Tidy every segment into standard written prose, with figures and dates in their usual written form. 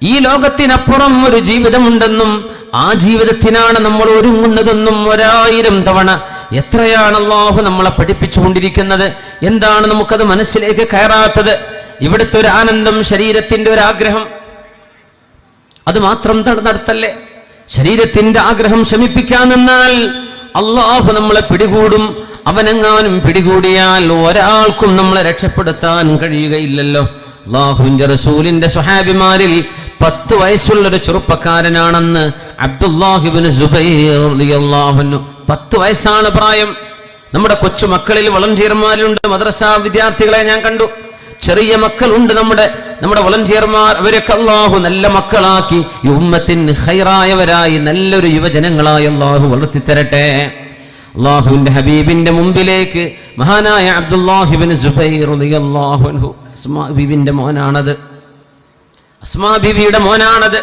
ഈ ലോകത്തിനപ്പുറം ഒരു ജീവിതമുണ്ടെന്നും ആ ജീവിതത്തിനാണ് നമ്മൾ ഒരുങ്ങുന്നതെന്നും 1000 തവണ എത്രയാണ് അല്ലാഹു നമ്മളെ പഠിപ്പിച്ചുകൊണ്ടിരിക്കുന്നത്. എന്താണ് നമുക്കത് മനസ്സിലേക്ക് കയറാത്തത്? ഇവിടുത്തെ ഒരു ആനന്ദം, ശരീരത്തിന്റെ ഒരു ആഗ്രഹം, അത് മാത്രം നടത്തല്ലേ. ശരീരത്തിന്റെ ആഗ്രഹം ശമിപ്പിക്കാൻ നിന്നാൽ അല്ലാഹു നമ്മളെ പിടികൂടും. അവനെങ്ങാനും പിടികൂടിയാൽ ഒരാൾക്കും നമ്മളെ രക്ഷപ്പെടുത്താൻ കഴിയുകയില്ലല്ലോ. അല്ലാഹുവിന്റെ റസൂലിന്റെ സ്വഹാബിമാരിൽ 10 വയസ്സുള്ളൊരു ചെറുപ്പക്കാരനാണെന്ന് അബ്ദുല്ലാഹി ഇബ്നു സുബൈർ റളിയല്ലാഹു അൻഹു. 10 വയസ്സാണ് പ്രായം. നമ്മുടെ കൊച്ചുമക്കളിൽ വളണ്ടിയർമാരുണ്ട്, മദ്രസ വിദ്യാർത്ഥികളെ ഞാൻ കണ്ടു. ചെറിയ മക്കളുണ്ട് നമ്മുടെ വളണ്ടിയർമാർ. അവരൊക്കെ അല്ലാഹു നല്ല മക്കളാക്കി ഈ ഉമ്മത്തിന് ഖൈറായവരായി നല്ലൊരു യുവജനങ്ങളായി അല്ലാഹു വളർത്തിത്തരട്ടെ. അല്ലാഹുവിന്റെ ഹബീബിന്റെ മുമ്പിലേക്ക് മഹാനായ അബ്ദുല്ലാഹി ഇബ്നു സുബൈർ റളിയല്ലാഹു അൻഹു, അസ്മാ ബീവിന്റെ മോനാണത്. അസ്മാ ബീവിയുടെ മോനാണത്.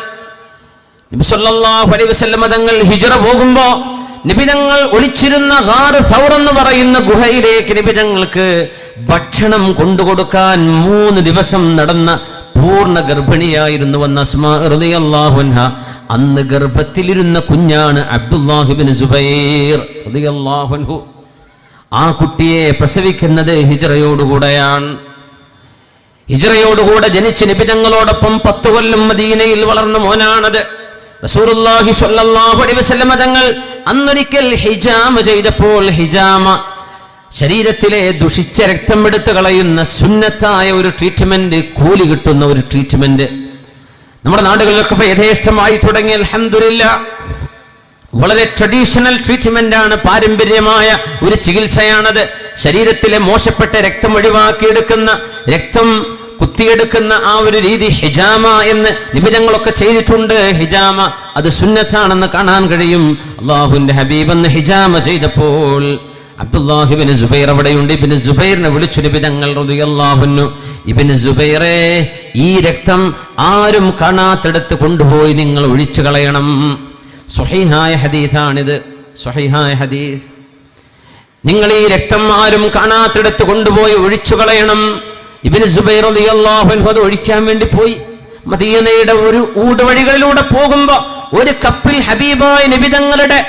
നബി സല്ലല്ലാഹു അലൈഹി വസല്ലം തങ്ങൾ ഹിജ്റ പോകുമ്പോൾ നബി തങ്ങൾ ഒളിച്ചിരുന്ന ഗാർ സൗർ എന്ന് പറയുന്ന ഗുഹയിലേക്ക് നബി തങ്ങൾക്ക് ഭക്ഷണം കൊണ്ടുകൊടുക്കാൻ 3 ദിവസം നടന്ന പൂർണ്ണ ഗർഭിണിയായിരുന്നു വന്ന അസ്മാ റളിയല്ലാഹു അൻഹ. അന്ന് ഗർഭത്തിലിരുന്ന കുഞ്ഞാണ് അബ്ദുല്ലാഹി ഇബ്നു സുബൈർ റളിയല്ലാഹു അൻഹു. ആ കുട്ടിയെ പ്രസവിക്കുന്നത് ഹിജ്റയോടുകൂടെയാണ്. ഹിജ്റയോടുകൂടെ ജനിച്ച് നബി തങ്ങളോടൊപ്പം 10 കൊല്ലം മദീനയിൽ വളർന്ന മോനാണത്. റസൂലുള്ളാഹി സ്വല്ലല്ലാഹു അലൈഹി വസല്ലം തങ്ങൾ അന്നൊരിക്കൽ ഹിജാമ ചെയ്തപ്പോൾ, ഹിജാമ ശരീരത്തിലെ ദുഷിച്ച രക്തം എടുത്തു കളയുന്ന സുന്നത്തായ ഒരു ട്രീറ്റ്മെന്റ്, കൂലി കിട്ടുന്ന ഒരു ട്രീറ്റ്മെന്റ് നമ്മുടെ നാടുകളിലൊക്കെ ഇപ്പൊ യഥേഷ്ടമായി തുടങ്ങി. അൽഹംദുലില്ലാഹ്, വളരെ ട്രഡീഷണൽ ട്രീറ്റ്മെന്റ് ആണ്, പാരമ്പര്യമായ ഒരു ചികിത്സയാണത്. ശരീരത്തിലെ മോശപ്പെട്ട രക്തം ഒഴിവാക്കിയെടുക്കുന്ന, രക്തം കുത്തിയെടുക്കുന്ന ആ ഒരു രീതി ഹിജാമ എന്ന് നിബിധങ്ങളൊക്കെ ചെയ്തിട്ടുണ്ട്. ഹിജാമ അത് സുന്നത്താണെന്ന് കാണാൻ കഴിയും. അല്ലാഹുവിന്റെ ഹബീബ് എന്ന് ഹിജാമ ചെയ്തപ്പോൾ അബ്ദുല്ലാഹി ഇബ്നു സുബൈർ അവിടെയുണ്ട്. ഇബ്നു സുബൈറിനെ വിളിച്ചു നിബിധങ്ങൾ റളിയല്ലാഹു അൻഹു, ഇബ്നു സുബൈറേ, ഈ രക്തം ആരും കാണാത്തിടത്ത് കൊണ്ടുപോയി നിങ്ങൾ ഒഴിച്ചു കളയണം. സ്വഹീഹായ ഹദീസാണിത്, സ്വഹീഹായ ഹദീസ്. നിങ്ങൾ ഈ രക്തം ആരും കാണാത്തിടത്ത് കൊണ്ടുപോയി ഒഴിച്ചു കളയണം. ഇബ്നു സുബൈർ റളിയല്ലാഹു അൻഹു അത് ഒഴിക്കാൻ വേണ്ടി പോയി. മദീനയുടെ ഒരു ഊടുവഴികളിലൂടെ പോകുമ്പോ ഒരു കപ്പിൽ ഹബീബായ നബി തങ്ങളുടെ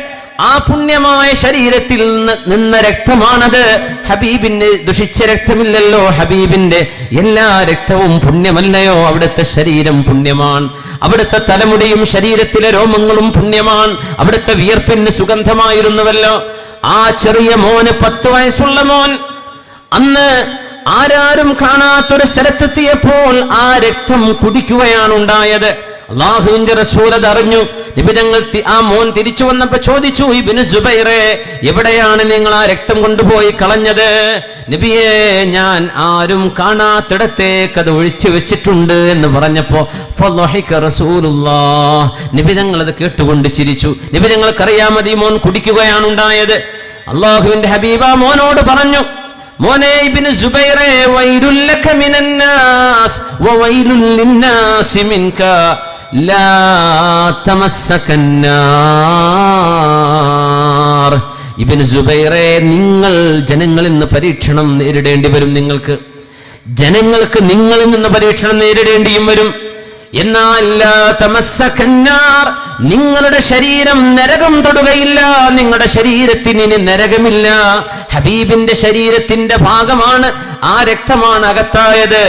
ആ പുണ്യമായ ശരീരത്തിൽ നിന്ന രക്തമാണത്. ഹബീബിന്റെ ദുഷിച്ച രക്തമില്ലല്ലോ, ഹബീബിന്റെ എല്ലാ രക്തവും പുണ്യമല്ലയോ? അവിടുത്തെ ശരീരം പുണ്യമാണ്, അവിടുത്തെ തലമുടിയും ശരീരത്തിലെ രോമങ്ങളും പുണ്യമാണ്, അവിടുത്തെ വിയർപ്പിന് സുഗന്ധമായിരുന്നുവല്ലോ. ആ ചെറിയ മോന്, 10 വയസ്സുള്ള മോൻ, അന്ന് ആരാരും കാണാത്തൊരു സ്ഥലത്തെത്തിയപ്പോൾ ആ രക്തം കുടിക്കുകയാണ് ഉണ്ടായത്. അല്ലാഹുവിന്റെ റസൂൽ അതറിഞ്ഞു. നബി തങ്ങൾ ആ മോൻ തിരിച്ചു വന്നപ്പോ ചോദിച്ചു, ഇബ്നു സുബൈറേ, എവിടെയാണ് നിങ്ങൾ ആ രക്തം കൊണ്ടുപോയി കളഞ്ഞത്? നബിയെ, ഞാൻ ആരും കാണാത്തിടത്തേക്ക് അത് ഒഴിച്ചു വെച്ചിട്ടുണ്ട് എന്ന് പറഞ്ഞപ്പോ ഫളഹിക റസൂലുള്ളാഹ്, നബി തങ്ങൾ അത് കേട്ടുകൊണ്ട് ചിരിച്ചു. നബി തങ്ങൾക്കറിയാമത് ഈ മോൻ കുടിക്കുകയാണ് ഉണ്ടായത്. അല്ലാഹുവിന്റെ ഹബീബ മോനോട് പറഞ്ഞു, മോനെ ഇബ്നു സുബൈറേ, വൈലുൽ ലക മിനന്നാസ് വവൈലുൽ ലിന്നാസി മിൻക ലാ തമസ്സകന്നാർ. ഇബ്നു സുബൈറേ, നിങ്ങൾ ജനങ്ങളിൽ നിന്ന് പരീക്ഷണം നേരിടേണ്ടി വരും. ജനങ്ങൾക്ക് നിങ്ങളിൽ നിന്ന് പരീക്ഷണം നേരിടേണ്ടിയും വരും. എന്നാൽ ലാ തമസ്സകന്നാർ, നിങ്ങളുടെ ശരീരം നരകം തൊടുകയില്ല. നിങ്ങളുടെ ശരീരത്തിന് ഇനി നരകമില്ല. ഹബീബിന്റെ ശരീരത്തിന്റെ ഭാഗമാണ്, ആ രക്തമാണ് അകത്തായത്.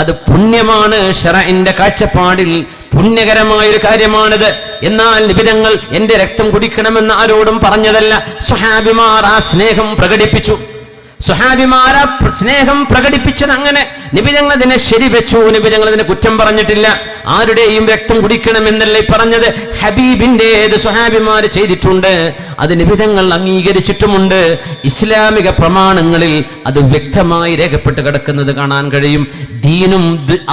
അത് പുണ്യമാണ്. ശറഇന്റെ കാഴ്ചപ്പാടിൽ പുണ്യകരമായൊരു കാര്യമാണിത്. എന്നാൽ നിബിധങ്ങൾ എന്റെ രക്തം കുടിക്കണമെന്ന് ആരോടും പറഞ്ഞതല്ല. സ്വഹാബിമാർ ആ സ്നേഹം പ്രകടിപ്പിച്ചു. സ്വഹാബിമാരാ സ്നേഹം പ്രകടിപ്പിച്ചത് അങ്ങനെ. നിബിധങ്ങൾ അതിനെ ശരിവെച്ചു. നിബിധങ്ങൾ അതിനെ കുറ്റം പറഞ്ഞിട്ടില്ല. ആരുടെയും രക്തം കുടിക്കണമെന്നല്ലേ പറഞ്ഞത്? ഹബീബിന്റേത് സ്വഹാബിമാർ ചെയ്തിട്ടുണ്ട്, അത് നിബിധങ്ങൾ അംഗീകരിച്ചിട്ടുമുണ്ട്. ഇസ്ലാമിക പ്രമാണങ്ങളിൽ അത് വ്യക്തമായി രേഖപ്പെട്ട് കിടക്കുന്നത് കാണാൻ കഴിയും. ദീനും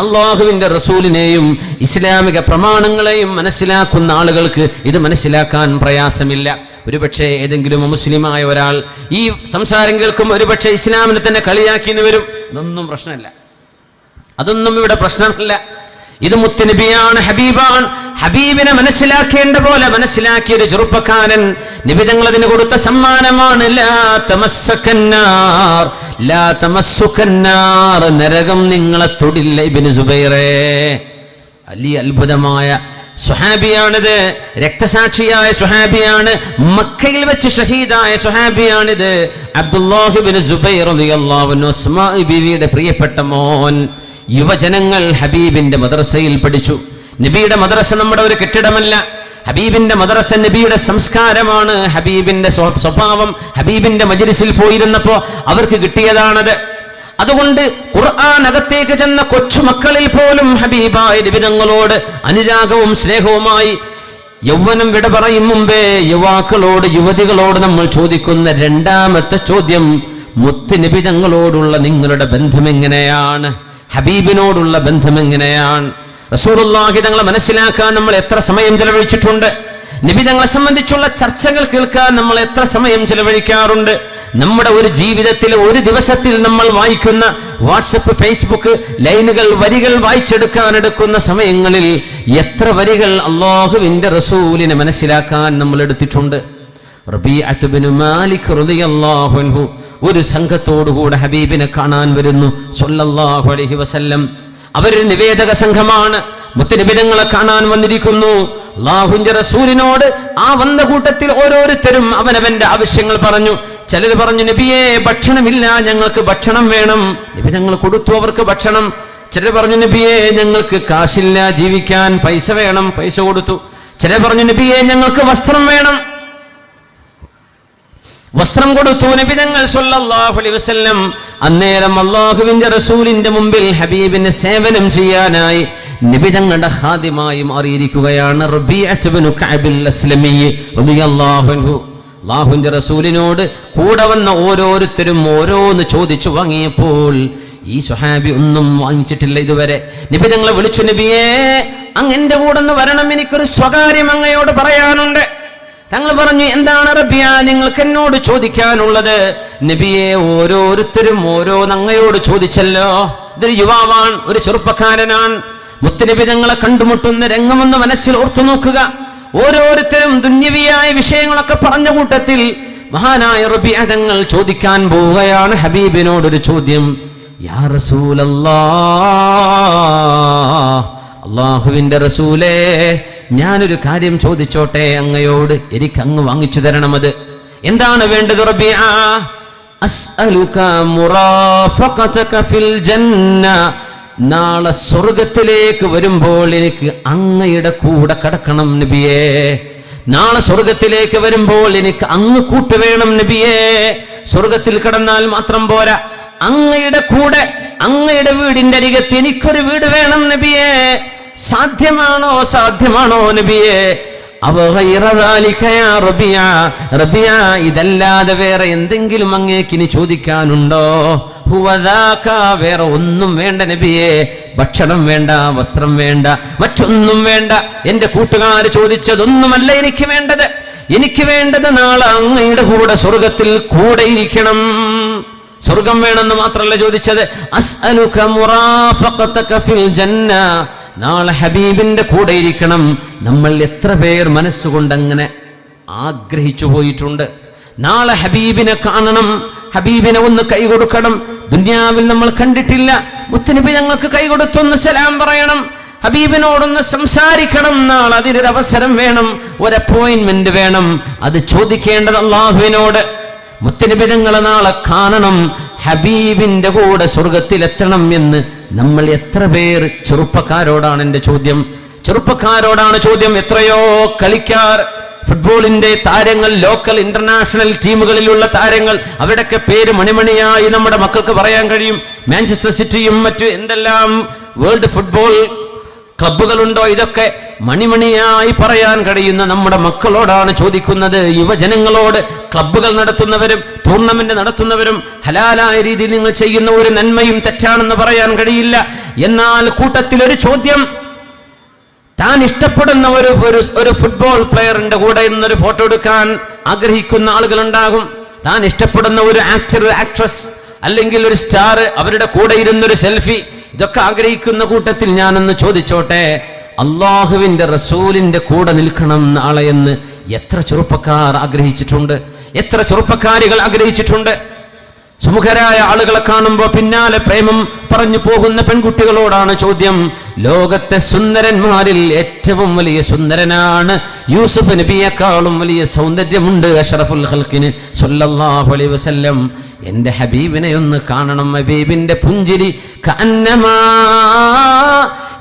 അല്ലാഹുവിന്റെ റസൂലിനെയും ഇസ്ലാമിക പ്രമാണങ്ങളെയും മനസ്സിലാക്കുന്ന ആളുകൾക്ക് ഇത് മനസ്സിലാക്കാൻ പ്രയാസമില്ല. ഒരുപക്ഷെ ഏതെങ്കിലും മുസ്ലിമായ ഒരാൾ ഈ സംസാരം കേൾക്കും, ഒരുപക്ഷെ ഇസ്ലാമിനെ തന്നെ കളിയാക്കിന്ന് വരും. അതൊന്നും പ്രശ്നമില്ല, അതൊന്നും ഇവിടെ പ്രശ്നമല്ല. ഇത് മുത്തുനബിയാണ്, ഹബീബാണ്. ഹബീബിനെ മനസ്സിലാക്കേണ്ട പോലെ മനസ്സിലാക്കിയ ഒരു ചെറുപ്പക്കാരൻ. നബി തങ്ങൾ അതിന് കൊടുത്ത സമ്മാനമാണ് ലാ തമസ്സകന്നാർ, ലാ തമസ്സുകന്നാർ, നരകം നിങ്ങളെ തൊടില്ല ഇബ്നു സുബൈറേ. വലിയ അത്ഭുതമായ സ്വഹാബിയാണിത്, രക്തസാക്ഷിയായ സ്വഹാബിയാണ്, മക്കയിൽ വെച്ച് ഷഹീദായ സ്വഹാബിയാണിത്. അബ്ദുല്ലാഹി ഇബ്നു സുബൈർ റളിയല്ലാഹു അൻഹു, അസ്മാ ബീവിയുടെ പ്രിയപ്പെട്ട മോൻ. യുവജനങ്ങൾ ഹബീബിന്റെ മദ്രസയിൽ പഠിച്ചു. നബിയുടെ മദ്രസ നമ്മുടെ ഒരു കെട്ടിടമല്ല, ഹബീബിന്റെ മദ്രസ നബിയുടെ സംസ്കാരമാണ്, ഹബീബിന്റെ സ്വഭാവം. ഹബീബിന്റെ മജ്ലിസിൽ പോയിരുന്നപ്പോ അവർക്ക് കിട്ടിയതാണത്. അതുകൊണ്ട് ഖുർആൻ അകത്തേക്ക് ചെന്ന കൊച്ചുമക്കളിൽ പോലും ഹബീബായ നബി തങ്ങളോട് അനുരാഗവും സ്നേഹവുമായി. യൗവനം വിട പറയും മുമ്പേ യുവാക്കളോട്, യുവതികളോട് നമ്മൾ ചോദിക്കുന്ന രണ്ടാമത്തെ ചോദ്യം, മുത്ത് നബി തങ്ങളോടുള്ള നിങ്ങളുടെ ബന്ധം എങ്ങനെയാണ്? ഹബീബിനോടുള്ള ബന്ധം എങ്ങനെയാണ്? റസൂലുള്ളാഹി തങ്ങളെ മനസ്സിലാക്കാൻ നമ്മൾ എത്ര സമയം ചെലവഴിച്ചിട്ടുണ്ട്? നബി തങ്ങളെ സംബന്ധിച്ചുള്ള ചർച്ചകൾ കേൾക്കാൻ നമ്മൾ എത്ര സമയം ചെലവഴിക്കാറുണ്ട്? നമ്മുടെ ഒരു ജീവിതത്തിൽ, ഒരു ദിവസത്തിൽ നമ്മൾ വായിക്കുന്ന വാട്സപ്പ്, ഫേസ്ബുക്ക് ലൈനുകൾ, വരികൾ വായിച്ചെടുക്കാൻ എടുക്കുന്ന സമയങ്ങളിൽ എത്ര വരികൾ അല്ലാഹുവിന്റെ റസൂലിനെ മനസ്സിലാക്കാൻ നമ്മൾ എടുത്തിട്ടുണ്ട്? റബീഅത്ത് ഇബ്നു മാലിക് റളിയല്ലാഹു അൻഹു ഒരു സംഘത്തോടുകൂടെ ഹബീബിനെ കാണാൻ വരുന്നു സ്വല്ലല്ലാഹു അലൈഹി വസല്ലം. അവരൊരു നിവേദക സംഘമാണ്, മുത്തുനബി തങ്ങളെ കാണാൻ വന്നിരിക്കുന്നു. അല്ലാഹുവിന്റെ റസൂലിനോട് ആ വന്ന കൂട്ടത്തിൽ ഓരോരുത്തരും അവനവന്റെ ആവശ്യങ്ങൾ പറഞ്ഞു. ചിലർ പറഞ്ഞു, നബിയെ ഭക്ഷണമില്ല, ഞങ്ങൾക്ക് ഭക്ഷണം വേണം. നബി തങ്ങൾ കൊടുത്തു അവർക്ക് ഭക്ഷണം. ചിലർ പറഞ്ഞു, നബിയെ ഞങ്ങൾക്ക് കാശില്ല, ജീവിക്കാൻ പൈസ വേണം, പൈസ കൊടുത്തു. ചിലർ പറഞ്ഞു, നബിയെ ഞങ്ങൾക്ക് വസ്ത്രം വേണം, വസ്ത്രം കൊടുത്തു നബി തങ്ങൾ സ്വല്ലല്ലാഹു അലൈഹി വസല്ലം. അന്നേരം അല്ലാഹുവിന്റെ റസൂലിന്റെ മുമ്പിൽ ഹബീബിനെ സേവനം ചെയ്യാനായി നബി തങ്ങളുടെ ഖാദിമായി മാറിയിരിക്കുകയാണ് റബീഅത്ത് ഇബ്നു കഅബിൽ അസ്ലമി റളിയല്ലാഹു അൻഹു. അല്ലാഹുവിന്റെ റസൂലിനോട് കൂടെ വന്ന ഓരോരുത്തരും ഓരോന്ന് ചോദിച്ചു വാങ്ങിയപ്പോൾ ഈ സ്വഹാബി ഒന്നും വാങ്ങിച്ചിട്ടില്ല ഇതുവരെ. നബി തങ്ങളെ വിളിച്ചു, നബിയേ അങ്ങ് എന്റെ കൂടെ ഒന്ന് വരണം, എനിക്കൊരു സ്വകാര്യം അങ്ങയോട് പറയാനുണ്ട്. തങ്ങൾ പറഞ്ഞു, എന്താണ് റബിയ നിങ്ങൾക്ക് എന്നോട് ചോദിക്കാനുള്ളത്? നബിയെ ഓരോരുത്തരും ഓരോന്ന് അങ്ങയോട് ചോദിച്ചല്ലോ. ഇതൊരു യുവാവാൻ, ഒരു ചെറുപ്പക്കാരനാൻ. മുത്തുനബി തങ്ങളെ കണ്ടുമുട്ടുന്ന രംഗമൊന്ന് മനസ്സിൽ ഓർത്തു നോക്കുക. ഓരോരുത്തരും ദുന്യവിയായ വിഷയങ്ങളൊക്കെ പറഞ്ഞ കൂട്ടത്തിൽ മഹാനായ റബിയ തങ്ങൾ ചോദിക്കാൻ പോവുകയാണ് ഹബീബിനോടൊരു ചോദ്യം. യാ റസൂലല്ലാഹ്, അല്ലാഹുവിന്റെ റസൂലേ, ഞാനൊരു കാര്യം ചോദിച്ചോട്ടെ അങ്ങയോട്, എനിക്ക് അങ്ങ് വാങ്ങിച്ചു തരണം. അത് എന്താണ് വേണ്ടത് റബിയ? അസ്അലുക മുറാഫഖതക ഫിൽ ജന്ന, നാളെ സ്വർഗത്തിലേക്ക് വരുമ്പോൾ എനിക്ക് അങ്ങയുടെ കൂടെ കടക്കണം നബിയേ. നാളെ സ്വർഗത്തിലേക്ക് വരുമ്പോൾ എനിക്ക് അങ്ങ് കൂട്ടുവേണം നബിയേ. സ്വർഗത്തിൽ കടന്നാൽ മാത്രം പോരാ, അങ്ങയുടെ കൂടെ, അങ്ങയുടെ വീടിന്റെ അരികത്ത് എനിക്കൊരു വീട് വേണം നബിയേ. സാധ്യമാണോ, സാധ്യമാണോ നബിയേ? റബിയ, ഇതല്ലാതെ വേറെ എന്തെങ്കിലും അങ്ങേക്ക് ഇനി ചോദിക്കാനുണ്ടോ? വേറെ ഒന്നും വേണ്ട നബിയേ. ഭക്ഷണം വേണ്ട, വസ്ത്രം വേണ്ട, മറ്റൊന്നും വേണ്ട. എന്റെ കൂട്ടുകാർ ചോദിച്ചതൊന്നുമല്ല എനിക്ക് വേണ്ടത്. എനിക്ക് വേണ്ടത് നാളെ അങ്ങയുടെ കൂടെ സ്വർഗത്തിൽ കൂടെ ഇരിക്കണം. സ്വർഗം വേണമെന്ന് മാത്രമല്ല ചോദിച്ചത്, അസ്അലുക മുറാഫഖതക ഫിൽ ജന്ന, നാളെ ഹബീബിന്റെ കൂടെ ഇരിക്കണം. നമ്മൾ എത്ര പേർ മനസ്സുകൊണ്ട് അങ്ങനെ ആഗ്രഹിച്ചു പോയിട്ടുണ്ട്? നാളെ ഹബീബിനെ കാണണം, ഹബീബിനെ ഒന്ന് കൈ കൊടുക്കണം. ദുനിയാവിൽ നമ്മൾ കണ്ടിട്ടില്ല. മുത്തുനബി ഞങ്ങൾക്ക് കൈ കൊടുത്തൊന്ന് സലാം പറയണം, ഹബീബിനോടൊന്ന് സംസാരിക്കണം. നാളെ അതിനൊരു അവസരം വേണം, ഒരു അപ്പോയിന്റ്മെന്റ് വേണം. അത് ചോദിക്കേണ്ടത് അല്ലാഹുവിനോട്. മുത്തുനബി തങ്ങളെ നാളെ കാണണം, ഹബീബിന്റെ കൂടെ സ്വർഗത്തിലെത്തണം എന്ന് നമ്മൾ എത്ര പേർ? ചെറുപ്പക്കാരോടാണ് എൻ്റെ ചോദ്യം, ചെറുപ്പക്കാരോടാണ് ചോദ്യം. എത്രയോ കളിക്കാർ, ഫുട്ബോളിന്റെ താരങ്ങൾ, ലോക്കൽ ഇന്റർനാഷണൽ ടീമുകളിലുള്ള താരങ്ങൾ, അവരുടെയൊക്കെ പേര് മണിമണിയായി നമ്മുടെ മക്കൾക്ക് പറയാൻ കഴിയും. മാഞ്ചസ്റ്റർ സിറ്റിയും മറ്റു എന്തെല്ലാം വേൾഡ് ഫുട്ബോൾ ക്ലബ്ബുകളുണ്ടോ, ഇതൊക്കെ മണിമണിയായി പറയാൻ കഴിയുന്ന നമ്മുടെ മക്കളോടാണ് ചോദിക്കുന്നത്, യുവജനങ്ങളോട്. ക്ലബ്ബുകൾ നടത്തുന്നവരും ടൂർണമെന്റ് നടത്തുന്നവരും ഹലാലായ രീതിയിൽ നിങ്ങൾ ചെയ്യുന്ന ഒരു നന്മയും തെറ്റാണെന്ന് പറയാൻ കഴിയില്ല. എന്നാൽ കൂട്ടത്തിൽ ഒരു ചോദ്യം, താൻ ഇഷ്ടപ്പെടുന്ന ഒരു ഫുട്ബോൾ പ്ലെയറിന്റെ കൂടെ ഇന്നൊരു ഫോട്ടോ എടുക്കാൻ ആഗ്രഹിക്കുന്ന ആളുകളുണ്ടാകും. താൻ ഇഷ്ടപ്പെടുന്ന ഒരു ആക്ടർ, ആക്ട്രസ് അല്ലെങ്കിൽ ഒരു സ്റ്റാർ, അവരുടെ കൂടെ ഇരുന്നൊരു സെൽഫി, ഇതൊക്കെ ആഗ്രഹിക്കുന്ന കൂട്ടത്തിൽ ഞാനൊന്ന് ചോദിച്ചോട്ടെ, അള്ളാഹുവിന്റെ റസൂലിന്റെ കൂടെ നിൽക്കണം നാളെ എന്ന് എത്ര ചെറുപ്പക്കാർ ആഗ്രഹിച്ചിട്ടുണ്ട്? എത്ര ചെറുപ്പക്കാരികൾ ആഗ്രഹിച്ചിട്ടുണ്ട്? സുമുഖരായ ആളുകളെ കാണുമ്പോൾ പിന്നാലെ പ്രേമം പറഞ്ഞു പോകുന്ന പെൺകുട്ടികളോടാണ് ചോദ്യം. ലോകത്തെ സുന്ദരന്മാരിൽ ഏറ്റവും വലിയ സുന്ദരനാണ് യൂസുഫ് നബിയെക്കാളും വലിയ സൗന്ദര്യമുണ്ട് അഷ്റഫുൽ ഖൽഖിന് സ്വല്ലല്ലാഹു അലൈഹി വസല്ലം. എന്റെ ഹബീബിനെ ഒന്ന് കാണണം. ഹബീബിന്റെ പുഞ്ചിരി കഅന്നമാ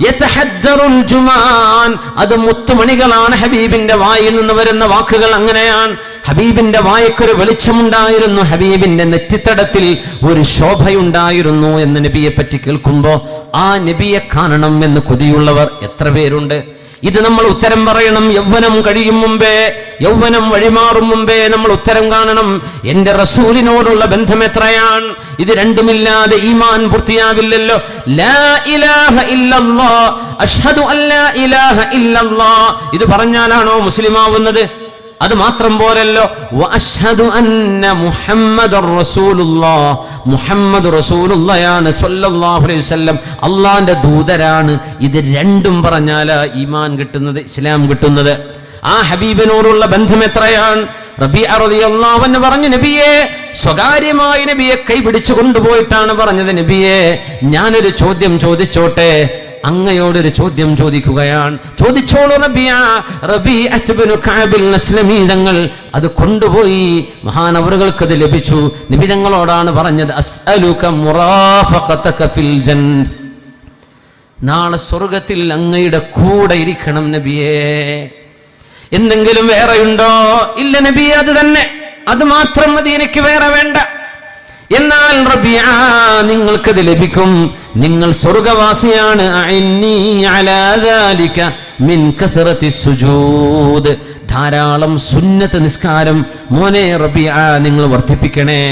യതഹദ്ദറുൽ ജുമാൻ, അത് മുത്തുമണികളാണ്. ഹബീബിന്റെ വായിൽ നിന്ന് വരുന്ന വാക്കുകൾ അങ്ങനെയാണ്. ഹബീബിന്റെ വായക്കൊരു വെളിച്ചമുണ്ടായിരുന്നു, ഹബീബിന്റെ നെറ്റിത്തടത്തിൽ ഒരു ശോഭയുണ്ടായിരുന്നു എന്ന് നബിയെ പറ്റി കേൾക്കുമ്പോ ആ നബിയെ കാണണം എന്ന് കൊതിയുള്ളവർ എത്ര പേരുണ്ട്? ഇത് നമ്മൾ ഉത്തരം പറയണം. യൗവനം കഴിയും മുമ്പേ, യൗവനം വഴിമാറും മുമ്പേ നമ്മൾ ഉത്തരം കാണണം. എന്റെ റസൂലിനോടുള്ള ബന്ധം എത്രയാണ്? ഇത് രണ്ടുമില്ലാതെ ഈമാൻ പൂർത്തിയാവില്ലല്ലോ. ലാ ഇലാഹ ഇല്ലല്ലാഹ്, അഷ്ഹദു അല്ലാ ഇലാഹ ഇല്ലല്ലാഹ്, ഇത് പറഞ്ഞാലാണോ മുസ്ലിം ആവുന്നത്? അത് മാത്രം പോരല്ലോ. വഅഷ്ഹദു അന്ന മുഹമ്മദർ റസൂലുള്ളാഹ്, മുഹമ്മദ് റസൂലുള്ളാഹാണ് സ്വല്ലല്ലാഹു അലൈഹി വസല്ലം, അള്ളാന്റെ ദൂതരാണ്. ഇത് രണ്ടും പറഞ്ഞാലാ ഈമാൻ കിട്ടുന്നത്, ഇസ്ലാം കിട്ടുന്നത്. ആ ഹബീബിനോടുള്ള ബന്ധം എത്രയാണ്? റബീഅ റളിയല്ലാഹു അൻഹു പറഞ്ഞു, നബിയെ, സ്വകാര്യമായി നബിയെ കൈപിടിച്ചു കൊണ്ടുപോയിട്ടാണ് പറഞ്ഞത്, നബിയെ ഞാനൊരു ചോദ്യം ചോദിച്ചോട്ടെ? അങ്ങയോടൊരു ചോദ്യം ചോദിക്കുകയാണ്. ചോദിച്ചോളൂ റബീഅ തങ്ങൾ അത് കൊണ്ടുപോയി. മഹാനവറുകൾക്ക് അത് ലഭിച്ചു. നബി തങ്ങളോടാണ് പറഞ്ഞത്, അസ്അലുക മുറാഫഖതക ഫിൽ ജന്ന, നാളെ സ്വർഗത്തിൽ അങ്ങയുടെ കൂടെ ഇരിക്കണം നബിയേ. എന്തെങ്കിലും വേറെയുണ്ടോ? ഇല്ല നബിയെ, അത് തന്നെ, അത് മാത്രം മതി, എനിക്ക് വേറെ വേണ്ട. എന്നാൽ റബീഅ, നിങ്ങൾക്കത് ലഭിക്കും, നിങ്ങൾ സ്വർഗവാസിയാണ്. അഇന്നി അലാ ദാലിക മിൻ കസറത്തി സുജൂദ്, ധാരാളം സുന്നത്ത് നിസ്കാരം മോനെ റബീഅ നിങ്ങൾ വർദ്ധിപ്പിക്കണേ.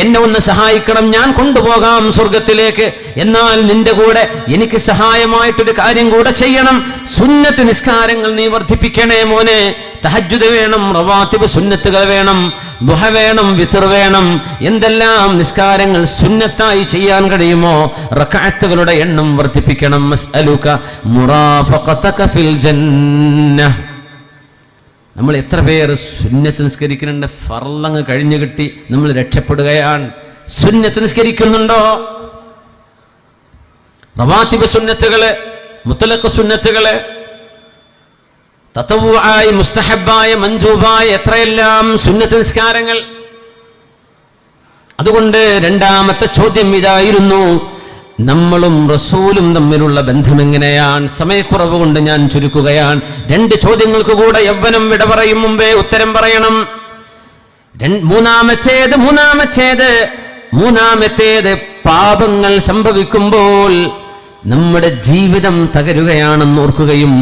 എന്നെ ഒന്ന് സഹായിക്കണം, ഞാൻ കൊണ്ടുപോകാം സ്വർഗത്തിലേക്ക്. എന്നാൽ നിന്റെ കൂടെ എനിക്ക് സഹായമായിട്ടൊരു കാര്യം കൂടെ ചെയ്യണം. സുന്നത്ത് നിസ്കാരങ്ങൾ നീ വർദ്ധിപ്പിക്കണേ മോനെ. തഹജ്ജുദ് വേണം, റവാത്തിബ് സുന്നത്തുകൾ വേണം, ദുഹ വേണം, വിത്ർ വേണം. എന്തെല്ലാം നിസ്കാരങ്ങൾ സുന്നത്തായി ചെയ്യാൻ കഴിയുമോ റക്അത്തുകളുടെ എണ്ണം വർദ്ധിപ്പിക്കണം. മസ്അലുക മുറാഫഖതക ഫിൽ ജന്നഹ്. നമ്മൾ എത്ര പേർ സുന്നത്ത് നിസ്കരിക്കുന്നുണ്ട്? ഫർളങ്ങ് കഴിഞ്ഞു കിട്ടി നമ്മൾ രക്ഷപ്പെടുകയാണ്. സുന്നത്ത് നിസ്കരിക്കുന്നുണ്ടോ? റവാത്തിബ് സുന്നത്തുകള്, മുത്തലഖ് സുന്നത്തുകള്, തതവ്വുആയ, മുസ്തഹബായ, മൻജൂബായ എത്രയെല്ലാം സുന്നത്ത് നിസ്കാരങ്ങൾ. അതുകൊണ്ട് രണ്ടാമത്തെ ചോദ്യം ഇതായിരുന്നു, നമ്മളും റസൂലും തമ്മിലുള്ള ബന്ധം എങ്ങനെയാണ്? സമയക്കുറവ് കൊണ്ട് ഞാൻ ചുരുക്കുകയാണ്. രണ്ട് ചോദ്യങ്ങൾക്ക് കൂടെ യൗവനം വിട പറയും മുമ്പേ ഉത്തരം പറയണം. മൂന്നാമത്തേത് പാപങ്ങൾ സംഭവിക്കുമ്പോൾ നമ്മുടെ ജീവിതം തകരുകയാണെന്ന് ഓർക്കുകയും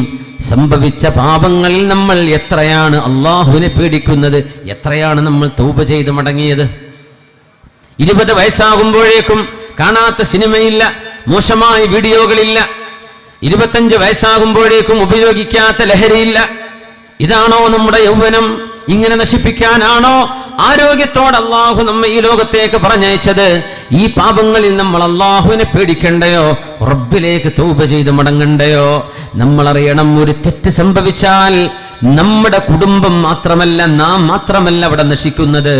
സംഭവിച്ച പാപങ്ങളിൽ നമ്മൾ എത്രയാണ് അള്ളാഹുവിനെ പേടിക്കുന്നത്, എത്രയാണ് നമ്മൾ തൗബ ചെയ്ത് മടങ്ങിയത്. 20 വയസ്സാകുമ്പോഴേക്കും കാണാത്ത സിനിമയില്ല, മോശമായ വീഡിയോകളില്ല. 25 വയസ്സാകുമ്പോഴേക്കും ഉപയോഗിക്കാത്ത ലഹരിയില്ല. ഇതാണോ നമ്മുടെ യൗവനം? ഇങ്ങനെ നശിപ്പിക്കാനാണോ ആരോഗ്യത്തോടെ അള്ളാഹു നമ്മെ ഈ ലോകത്തേക്ക് പറഞ്ഞയച്ചത്? ഈ പാപങ്ങളിൽ നമ്മൾ അള്ളാഹുവിനെ പേടിക്കണ്ടയോ? റബ്ബിലേക്ക് തൗബ ചെയ്ത് മടങ്ങണ്ടയോ? നമ്മൾ അറിയണം, ഒരു തെറ്റ് സംഭവിച്ചാൽ നമ്മുടെ കുടുംബം മാത്രമല്ല, നാം മാത്രമല്ല അവിടെ നശിക്കുന്നത്.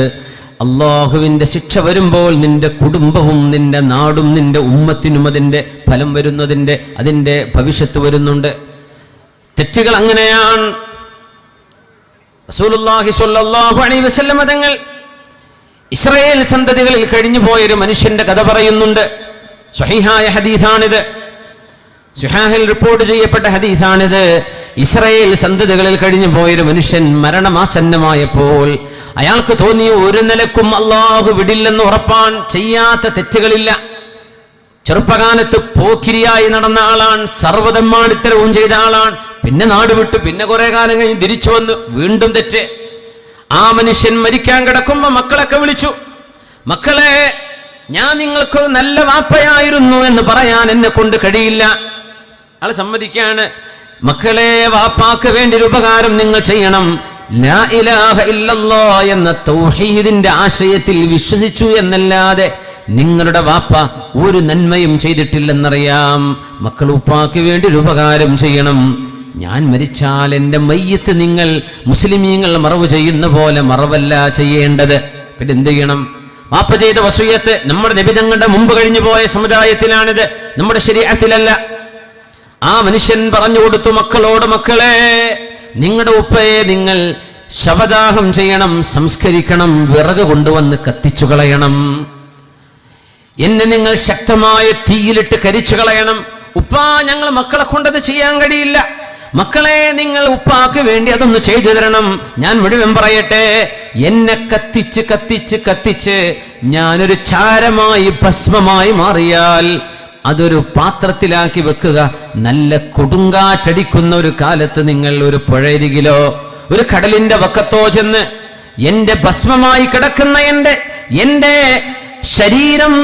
അള്ളാഹുവിന്റെ ശിക്ഷ വരുമ്പോൾ നിന്റെ കുടുംബവും നിന്റെ നാടും നിന്റെ ഉമ്മത്തിനും അതിന്റെ ഫലം വരുന്നതിന്റെ അതിന്റെ ഭവിഷ്യത്ത് വരുന്നുണ്ട്. തെറ്റുകൾ അങ്ങനെയാണ്. റസൂലുള്ളാഹി സ്വല്ലല്ലാഹു അലൈഹി വസല്ലം തങ്ങൾ ഇസ്രായേൽ സന്തതികളിൽ കഴിഞ്ഞു പോയൊരു മനുഷ്യന്റെ കഥ പറയുന്നുണ്ട്. സ്വഹീഹായ ഹദീസാണിത്, സുഹാഹിൽ റിപ്പോർട്ട് ചെയ്യപ്പെട്ട ഹദീസാണിത്. ഇസ്രായേൽ സന്തതികളിൽ കഴിഞ്ഞു പോയൊരു മനുഷ്യൻ മരണമാസന്നമായപ്പോൾ അയാൾക്ക് തോന്നി, ഒരു നിലക്കും അള്ളാഹു വിടില്ലെന്ന് ഉറപ്പാൻ, ചെയ്യാത്ത തെറ്റുകളില്ല. ചെറുപ്പകാലത്ത് പോക്കിരിയായി നടന്ന ആളാണ്, സർവ്വതമ്മാടിത്തരവും ചെയ്ത ആളാണ്. പിന്നെ നാട് വിട്ടു, പിന്നെ കുറെ കാലം കഴിഞ്ഞ് തിരിച്ചു വന്നു, വീണ്ടും തെറ്റ്. ആ മനുഷ്യൻ മരിക്കാൻ കിടക്കുമ്പോ മക്കളൊക്കെ വിളിച്ചു, മക്കളെ, ഞാൻ നിങ്ങൾക്ക് നല്ല വാപ്പയായിരുന്നു എന്ന് പറയാൻ എന്നെ കൊണ്ട് കഴിയില്ല. ആള് സമ്മതിക്കാണ്. മക്കളെ, വാപ്പാക്ക് വേണ്ടി ഒരു ഉപകാരം നിങ്ങൾ ചെയ്യണം. ലാ ഇലാഹ ഇല്ലല്ലാഹ് എന്ന തൗഹീദിന്റെ ആശയത്തിൽ വിശ്വസിച്ചു എന്നല്ലാതെ നിങ്ങളുടെ വാപ്പ ഒരു നന്മയും ചെയ്തിട്ടില്ലെന്നറിയാം. മക്കൾ, ഉപ്പാക്ക് വേണ്ടി ഒരു ഉപകാരം ചെയ്യണം. ഞാൻ മരിച്ചാൽ എൻ്റെ മയ്യത്ത് നിങ്ങൾ മുസ്ലിമീങ്ങൾ മറവ് ചെയ്യുന്ന പോലെ മറവല്ല ചെയ്യേണ്ടത്. പിന്നെ എന്ത് ചെയ്യണം? വാപ്പ ചെയ്ത വസിയത്ത് നമ്മുടെ നബിതങ്ങളുടെ മുമ്പ് കഴിഞ്ഞു പോയ സമുദായത്തിലാണിത്, നമ്മുടെ ശരീഅത്തിലല്ല. ആ മനുഷ്യൻ പറഞ്ഞു കൊടുത്തു മക്കളോട്, മക്കളെ, നിങ്ങളുടെ ഉപ്പയെ നിങ്ങൾ ശവദാഹം ചെയ്യണം, സംസ്കരിക്കണം, വിറക് കൊണ്ടുവന്ന് കത്തിച്ചു കളയണം, എന്നെ നിങ്ങൾ ശക്തമായ തീയിലിട്ട് കരിച്ചു കളയണം. ഉപ്പാ, ഞങ്ങൾ മക്കളെ കൊണ്ടത് ചെയ്യാൻ കഴിയില്ല, മക്കളെ നിങ്ങൾ ഉപ്പാക്ക് വേണ്ടി അതൊന്ന് ചെയ്തു തരണം. ഞാൻ മുഴുവൻ പറയട്ടെ, എന്നെ കത്തിച്ച് കത്തിച്ച് കത്തിച്ച് ഞാനൊരു ചാരമായി ഭസ്മമായി മാറിയാൽ അതൊരു പാത്രത്തിലാക്കി വെക്കുക. നല്ല കൊടുങ്കാറ്റടിക്കുന്ന ഒരു കാലത്ത് നിങ്ങൾ ഒരു പുഴയരികിലോ ഒരു കടലിന്റെ വക്കത്തോ ചെന്ന് എന്റെ ഭസ്മമായി കിടക്കുന്ന എന്റെ ശരീരം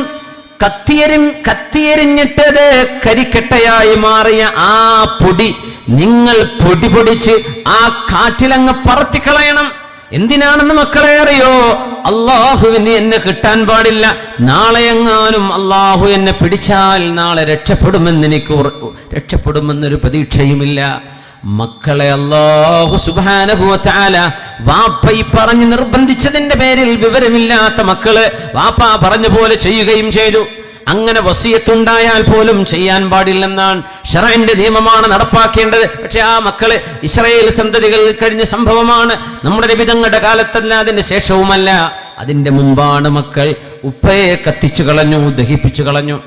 കത്തിയെരിഞ്ഞിട്ടത് കരിക്കട്ടയായി മാറിയ ആ പൊടി നിങ്ങൾ പൊടിച്ച് ആ കാറ്റിലങ്ങ് പറത്തിക്കളയണം. എന്തിനാണെന്ന് മക്കളെ അറിയോ? അള്ളാഹുവിന് എന്നെ കിട്ടാൻ പാടില്ല. നാളെ എങ്ങാനും അള്ളാഹു എന്നെ പിടിച്ചാൽ നാളെ രക്ഷപ്പെടുമെന്നൊരു പ്രതീക്ഷയുമില്ല. മക്കളെ അല്ലാഹു സുബ്ഹാനഹു വ തആല വാപ്പ ഈ പറഞ്ഞു നിർബന്ധിച്ചതിന്റെ പേരിൽ വിവരമില്ലാത്ത മക്കള് വാപ്പ പറഞ്ഞ പോലെ ചെയ്യുകയും ചെയ്തു. അങ്ങനെ വസിയത്തുണ്ടായാൽ പോലും ചെയ്യാൻ പാടില്ലെന്നാണ് ശറഇന്റെ നിയമമാണ് നടപ്പാക്കേണ്ടത്. പക്ഷെ ആ മക്കള് ഇസ്രായേൽ സന്തതികൾ കഴിഞ്ഞ സംഭവമാണ്, നമ്മുടെ നബിതങ്ങളുടെ കാലത്തല്ല, അതിന്റെ ശേഷവുമല്ല, അതിന്റെ മുമ്പാണ് മക്കൾ ഉപ്പയെ കത്തിച്ചു കളഞ്ഞു, ദഹിപ്പിച്ചു കളഞ്ഞു.